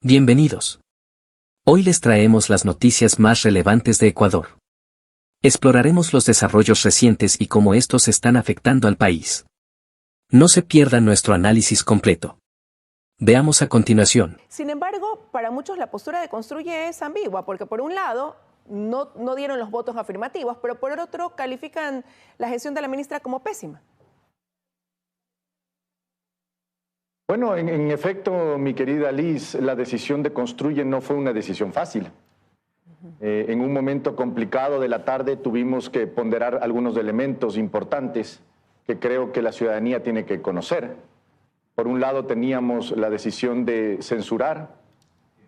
Bienvenidos. Hoy les traemos las noticias más relevantes de Ecuador. Exploraremos los desarrollos recientes y cómo estos están afectando al país. No se pierdan nuestro análisis completo. Veamos a continuación. Sin embargo, para muchos la postura de Construye es ambigua, porque por un lado no dieron los votos afirmativos, pero por otro califican la gestión de la ministra como pésima. Bueno, en efecto, mi querida Liz, la decisión de Construye no fue una decisión fácil. En un momento complicado de la tarde tuvimos que ponderar algunos elementos importantes que creo que la ciudadanía tiene que conocer. Por un lado teníamos la decisión de censurar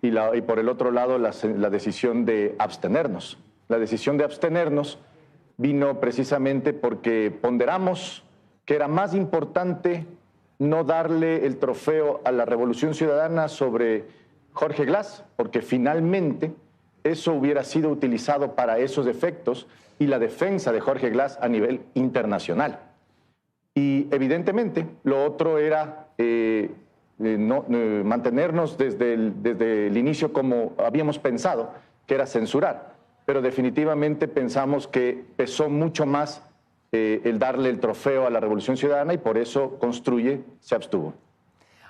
y por el otro lado la decisión de abstenernos. La decisión de abstenernos vino precisamente porque ponderamos que era más importante no darle el trofeo a la Revolución Ciudadana sobre Jorge Glass, porque finalmente eso hubiera sido utilizado para esos efectos y la defensa de Jorge Glass a nivel internacional. Y evidentemente lo otro era mantenernos desde el inicio como habíamos pensado, que era censurar, pero definitivamente pensamos que pesó mucho más el darle el trofeo a la Revolución Ciudadana y por eso Construye se abstuvo.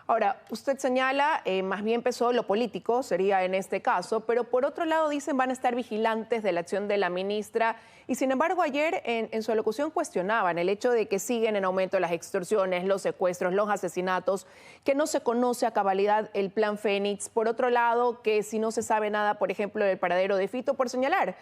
Ahora, usted señala, más bien pesó lo político, sería en este caso, pero por otro lado dicen van a estar vigilantes de la acción de la ministra y sin embargo ayer en su alocución cuestionaban el hecho de que siguen en aumento las extorsiones, los secuestros, los asesinatos, que no se conoce a cabalidad el plan Fénix, por otro lado que si no se sabe nada, por ejemplo, del paradero de Fito, por señalar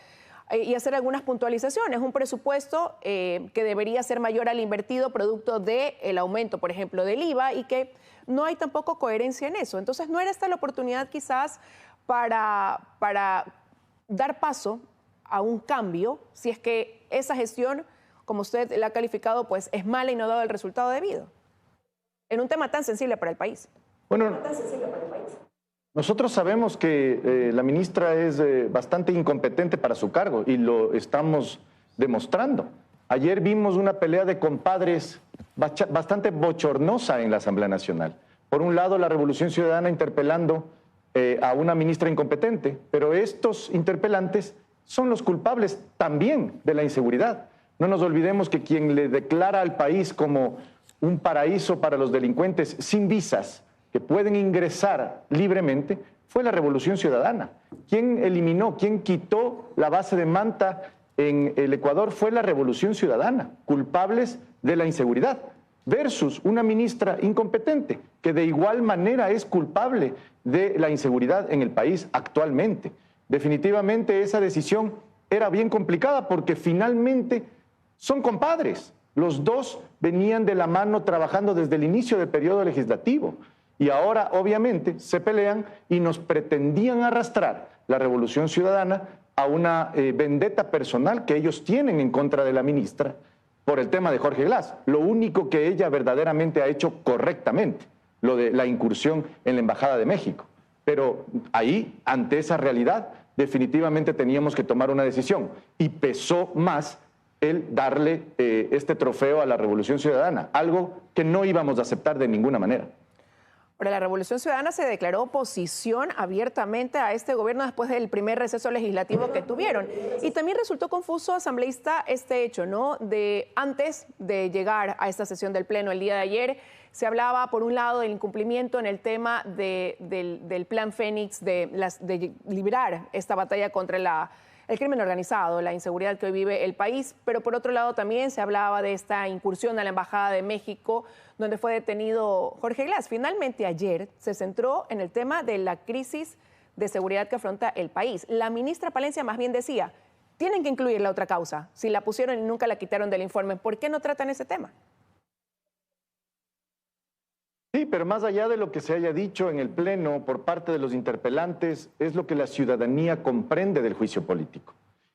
y hacer algunas puntualizaciones, un presupuesto que debería ser mayor al invertido producto del aumento, por ejemplo, del IVA y que no hay tampoco coherencia en eso. Entonces, ¿no era esta la oportunidad quizás para dar paso a un cambio si es que esa gestión, como usted la ha calificado, pues es mala y no ha dado el resultado debido? En un tema tan sensible para el país. Bueno, nosotros sabemos que la ministra es bastante incompetente para su cargo y lo estamos demostrando. Ayer vimos una pelea de compadres bastante bochornosa en la Asamblea Nacional. Por un lado, la Revolución Ciudadana interpelando a una ministra incompetente, pero estos interpelantes son los culpables también de la inseguridad. No nos olvidemos que quien le declara al país como un paraíso para los delincuentes sin visas, que pueden ingresar libremente, fue la Revolución Ciudadana. Quien eliminó, quien quitó la base de Manta en el Ecuador fue la Revolución Ciudadana, culpables de la inseguridad, versus una ministra incompetente, que de igual manera es culpable de la inseguridad en el país actualmente. Definitivamente esa decisión era bien complicada porque finalmente son compadres. Los dos venían de la mano trabajando desde el inicio del periodo legislativo. Y ahora, obviamente, se pelean y nos pretendían arrastrar la Revolución Ciudadana a una vendetta personal que ellos tienen en contra de la ministra por el tema de Jorge Glass. Lo único que ella verdaderamente ha hecho correctamente, lo de la incursión en la Embajada de México. Pero ahí, ante esa realidad, definitivamente teníamos que tomar una decisión y pesó más el darle este trofeo a la Revolución Ciudadana, algo que no íbamos a aceptar de ninguna manera. Ahora, la Revolución Ciudadana se declaró oposición abiertamente a este gobierno después del primer receso legislativo que tuvieron. Y también resultó confuso, asambleísta, este hecho, ¿no? Antes de llegar a esta sesión del Pleno el día de ayer, se hablaba, por un lado, del incumplimiento en el tema del plan Fénix, de librar esta batalla contra el crimen organizado, la inseguridad que hoy vive el país, pero por otro lado también se hablaba de esta incursión a la Embajada de México, donde fue detenido Jorge Glass. Finalmente ayer se centró en el tema de la crisis de seguridad que afronta el país. La ministra Palencia más bien decía, tienen que incluir la otra causa, si la pusieron y nunca la quitaron del informe, ¿por qué no tratan ese tema? Sí, pero más allá de lo que se haya dicho en el Pleno por parte de los interpelantes, es lo que la ciudadanía comprende del juicio político.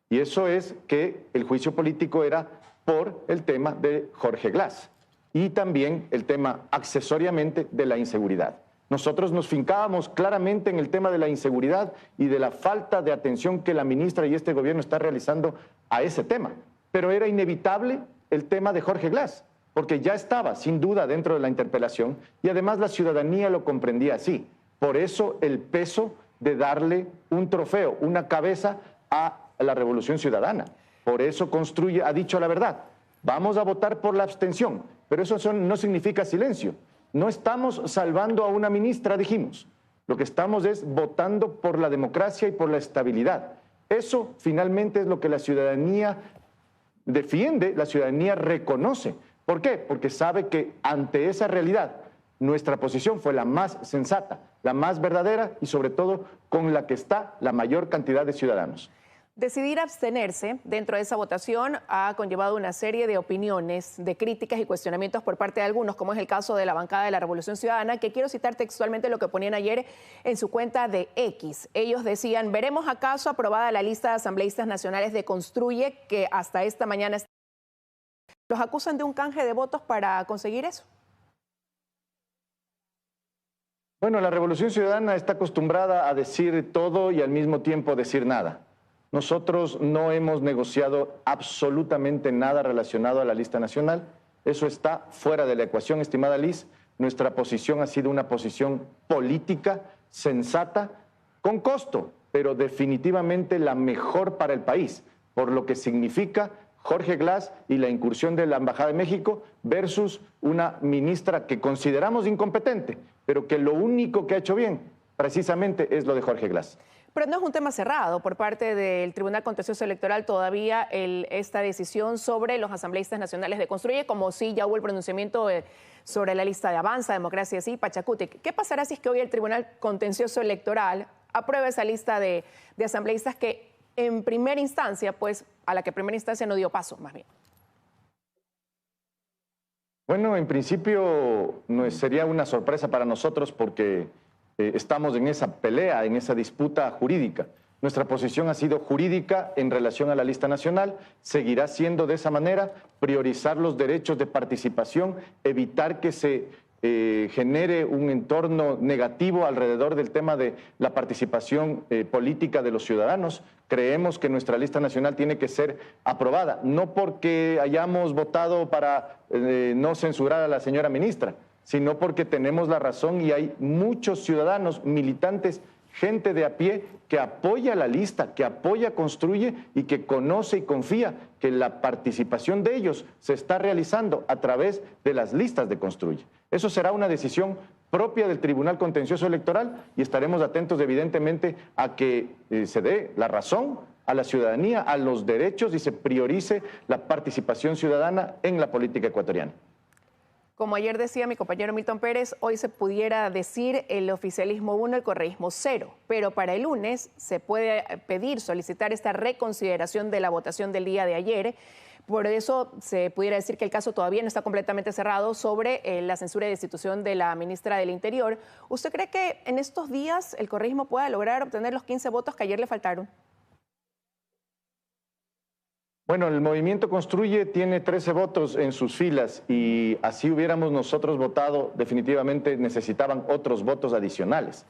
Y eso es que el juicio político era por el tema de Jorge Glass y también el tema accesoriamente de la inseguridad. Nosotros nos fincábamos claramente en el tema de la inseguridad y de la falta de atención que la ministra y este gobierno está realizando a ese tema. Pero era inevitable el tema de Jorge Glass, porque ya estaba sin duda dentro de la interpelación y además la ciudadanía lo comprendía así. Por eso el peso de darle un trofeo, una cabeza a la Revolución Ciudadana. Por eso Construye ha dicho la verdad. Vamos a votar por la abstención, pero eso no significa silencio. No estamos salvando a una ministra, dijimos. Lo que estamos es votando por la democracia y por la estabilidad. Eso finalmente es lo que la ciudadanía defiende, la ciudadanía reconoce. ¿Por qué? Porque sabe que ante esa realidad nuestra posición fue la más sensata, la más verdadera y sobre todo con la que está la mayor cantidad de ciudadanos. Decidir abstenerse dentro de esa votación ha conllevado una serie de opiniones, de críticas y cuestionamientos por parte de algunos, como es el caso de la bancada de la Revolución Ciudadana, que quiero citar textualmente lo que ponían ayer en su cuenta de X. Ellos decían: ¿veremos acaso aprobada la lista de asambleístas nacionales de Construye, que hasta esta mañana los acusan de un canje de votos para conseguir eso? Bueno, la Revolución Ciudadana está acostumbrada a decir todo y al mismo tiempo decir nada. Nosotros no hemos negociado absolutamente nada relacionado a la lista nacional. Eso está fuera de la ecuación, estimada Liz. Nuestra posición ha sido una posición política, sensata, con costo, pero definitivamente la mejor para el país, por lo que significa Jorge Glas y la incursión de la Embajada de México versus una ministra que consideramos incompetente, pero que lo único que ha hecho bien precisamente es lo de Jorge Glas. Pero no es un tema cerrado por parte del Tribunal Contencioso Electoral todavía esta decisión sobre los asambleístas nacionales de Construye, como sí ya hubo el pronunciamiento sobre la lista de Avanza, Democracia Sí, Pachacuti. ¿Qué pasará si es que hoy el Tribunal Contencioso Electoral aprueba esa lista de asambleístas que en primera instancia, pues a la que primera instancia no dio paso, más bien? Bueno, en principio no sería una sorpresa para nosotros porque estamos en esa pelea, en esa disputa jurídica. Nuestra posición ha sido jurídica en relación a la lista nacional, seguirá siendo de esa manera, priorizar los derechos de participación, evitar que se genere un entorno negativo alrededor del tema de la participación política de los ciudadanos. Creemos que nuestra lista nacional tiene que ser aprobada, no porque hayamos votado para no censurar a la señora ministra, sino porque tenemos la razón y hay muchos ciudadanos, militantes, gente de a pie que apoya la lista, que apoya Construye y que conoce y confía que la participación de ellos se está realizando a través de las listas de Construye. Eso será una decisión propia del Tribunal Contencioso Electoral y estaremos atentos evidentemente a que se dé la razón a la ciudadanía, a los derechos y se priorice la participación ciudadana en la política ecuatoriana. Como ayer decía mi compañero Milton Pérez, hoy se pudiera decir el oficialismo 1, el correísmo 0, pero para el lunes se puede solicitar esta reconsideración de la votación del día de ayer. Por eso se pudiera decir que el caso todavía no está completamente cerrado sobre la censura y destitución de la ministra del Interior. ¿Usted cree que en estos días el correísmo pueda lograr obtener los 15 votos que ayer le faltaron? Bueno, el movimiento Construye tiene 13 votos en sus filas y así hubiéramos nosotros votado, definitivamente necesitaban otros votos adicionales.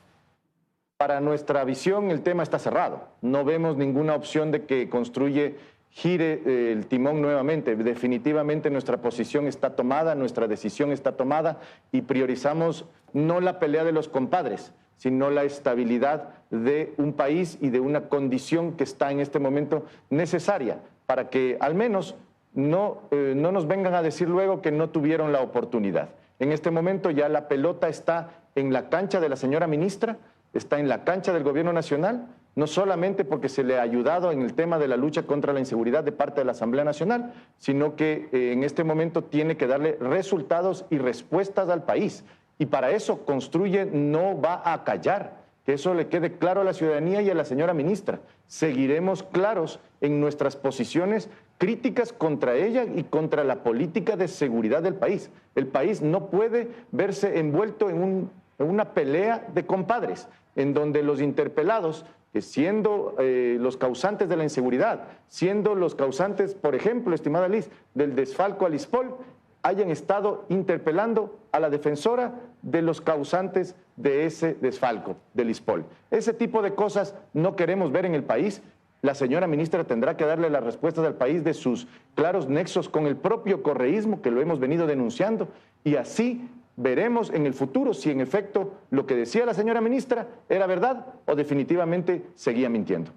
Para nuestra visión el tema está cerrado. No vemos ninguna opción de que Construye gire el timón nuevamente. Definitivamente nuestra posición está tomada, nuestra decisión está tomada y priorizamos no la pelea de los compadres, sino la estabilidad de un país y de una condición que está en este momento necesaria para que al menos no nos vengan a decir luego que no tuvieron la oportunidad. En este momento ya la pelota está en la cancha de la señora ministra, está en la cancha del gobierno nacional, no solamente porque se le ha ayudado en el tema de la lucha contra la inseguridad de parte de la Asamblea Nacional, sino que en este momento tiene que darle resultados y respuestas al país. Y para eso Construye no va a callar. Que eso le quede claro a la ciudadanía y a la señora ministra. Seguiremos claros en nuestras posiciones críticas contra ella y contra la política de seguridad del país. El país no puede verse envuelto en una pelea de compadres, en donde los interpelados, que siendo los causantes de la inseguridad, siendo los causantes, por ejemplo, estimada Liz, del desfalco al ISPOL, hayan estado interpelando a la defensora de los causantes de ese desfalco del ISPOL. Ese tipo de cosas no queremos ver en el país. La señora ministra tendrá que darle las respuestas al país de sus claros nexos con el propio correísmo, que lo hemos venido denunciando, y así veremos en el futuro si en efecto lo que decía la señora ministra era verdad o definitivamente seguía mintiendo.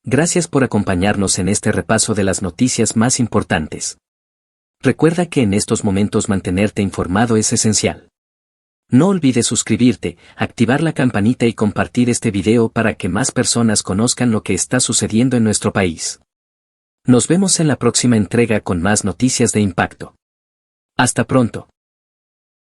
Gracias por acompañarnos en este repaso de las noticias más importantes. Recuerda que en estos momentos mantenerte informado es esencial. No olvides suscribirte, activar la campanita y compartir este video para que más personas conozcan lo que está sucediendo en nuestro país. Nos vemos en la próxima entrega con más noticias de impacto. Hasta pronto.